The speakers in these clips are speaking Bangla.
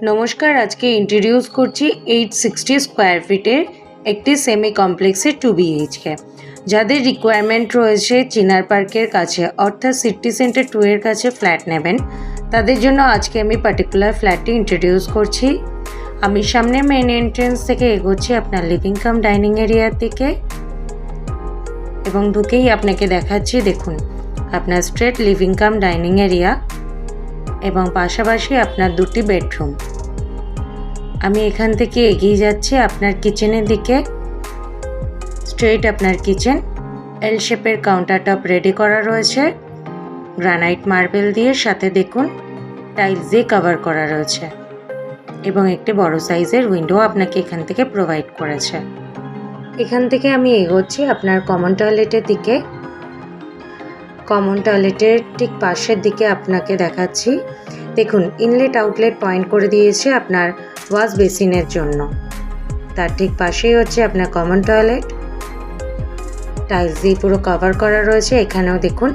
নমস্কার, আজকে ইন্ট্রোডিউস করছি 860 স্কোয়ার ফিটের একটি সেমি কমপ্লেক্সের 2 BHK। যাদের রিকোয়ারমেন্ট রয়েছে চিনার পার্কের কাছে অর্থাৎ সিটি সেন্টার 2 এর কাছে ফ্ল্যাট নেবেন, তাদের জন্য আজকে আমি পার্টিকুলার ফ্ল্যাটটি ইন্ট্রোডিউস করছি। আমি সামনে মেন এন্ট্রেন্স থেকে এগোচ্ছি আপনার লিভিং কাম ডাইনিং এরিয়ার দিকে এবং ঢুকেই আপনাকে দেখাচ্ছি, দেখুন আপনার straight living cum dining area এবং পাশাপাশি আপনার দুটি বেডরুম। আমি এখান থেকে এগিয়ে যাচ্ছি আপনার কিচেনের দিকে। স্ট্রেট আপনার কিচেন, এল শেপের কাউন্টার টপ রেডি করা রয়েছে গ্রানাইট মার্বেল দিয়ে, সাথে দেখুন টাইলস দিয়ে কভার করা রয়েছে এবং একটি বড় সাইজের উইন্ডো আপনাকে এখান থেকে প্রোভাইড করেছে। এখান থেকে আমি এগোচ্ছি আপনার কমন টয়লেটের দিকে। কমন টয়লেটের ঠিক পাশের দিকে আপনাকে দেখাচ্ছি, দেখুন ইনলেট আউটলেট পয়েন্ট করে দিয়েছে আপনার ওয়াশ বেসিনের জন্য। তার ঠিক পাশেই হচ্ছে আপনার কমন টয়লেট, টাইলস দিয়ে পুরো কভার করা রয়েছে। এখানেও দেখুন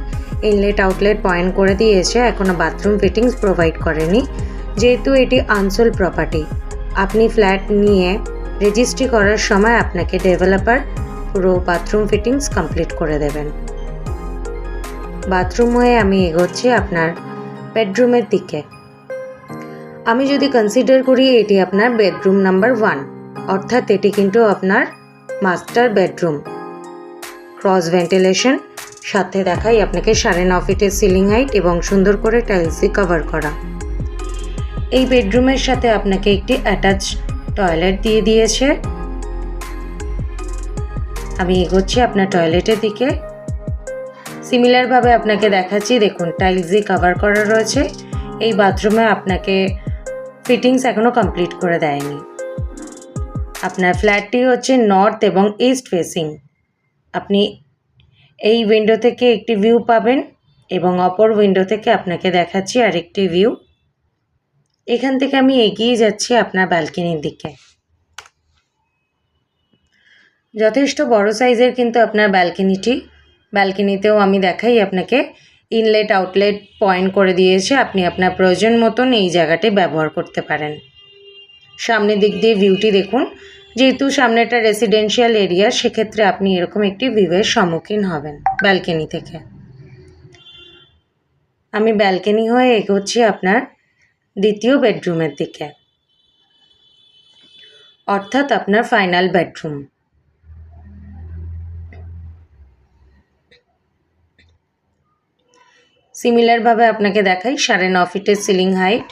ইনলেট আউটলেট পয়েন্ট করে দিয়েছে, এখনও বাথরুম ফিটিংস প্রোভাইড করেনি। যেহেতু এটি আনসোল্ড প্রপার্টি, আপনি ফ্ল্যাট নিয়ে রেজিস্ট্রি করার সময় আপনাকে ডেভেলপার পুরো বাথরুম ফিটিংস কমপ্লিট করে দেবেন। বাথরুম হয়ে আমি এগোচ্ছি আপনার বেডরুমের দিকে। আমি যদি কনসিডার করি এটি আপনার বেডরুম নাম্বার 1, অর্থাৎ এটি কিন্তু আপনার মাস্টার বেডরুম। ক্রস ভেন্টিলেশন, সাথে দেখাই আপনাকে 9.5 ফিটের সিলিং হাইট এবং সুন্দর করে টাইলস দিয়ে কভার করা। এই বেডরুমের সাথে আপনাকে একটি অ্যাটাচ টয়লেট দিয়ে দিয়েছে। আমি এগোচ্ছি আপনার টয়লেটের দিকে। সিমিলারভাবে আপনাকে দেখাচ্ছি, দেখুন টাইলস দিয়ে কভার করা রয়েছে। এই বাথরুমে আপনাকে ফিটিংস এখনও কমপ্লিট করে দেয়নি। আপনার ফ্ল্যাটটি হচ্ছে নর্থ এবং ইস্ট ফেসিং। আপনি এই উইন্ডো থেকে একটি ভিউ পাবেন এবং অপর উইন্ডো থেকে আপনাকে দেখাচ্ছি আরেকটি ভিউ। এখান থেকে আমি এগিয়ে যাচ্ছি আপনার ব্যালকনির দিকে। যথেষ্ট বড় সাইজের কিন্তু আপনার ব্যালকনিটি। ব্যালকনিতেও আমি দেখাই আপনাকে ইনলেট আউটলেট পয়েন্ট করে দিয়েছে, আপনি আপনার প্রয়োজন মতন এই জায়গাটি ব্যবহার করতে পারেন। সামনের দিক দিয়ে ভিউটি দেখুন, যেহেতু সামনেটা রেসিডেন্সিয়াল এরিয়া, সেক্ষেত্রে আপনি এরকম একটি ভিউয়ের সম্মুখীন হবেন ব্যালকনি থেকে। আমি ব্যালকনি হয়ে এগোচ্ছি আপনার দ্বিতীয় বেডরুমের দিকে, অর্থাৎ আপনার ফাইনাল বেডরুম। সিমিলারভাবে আপনাকে দেখাই 9.5 ফিটের সিলিং হাইট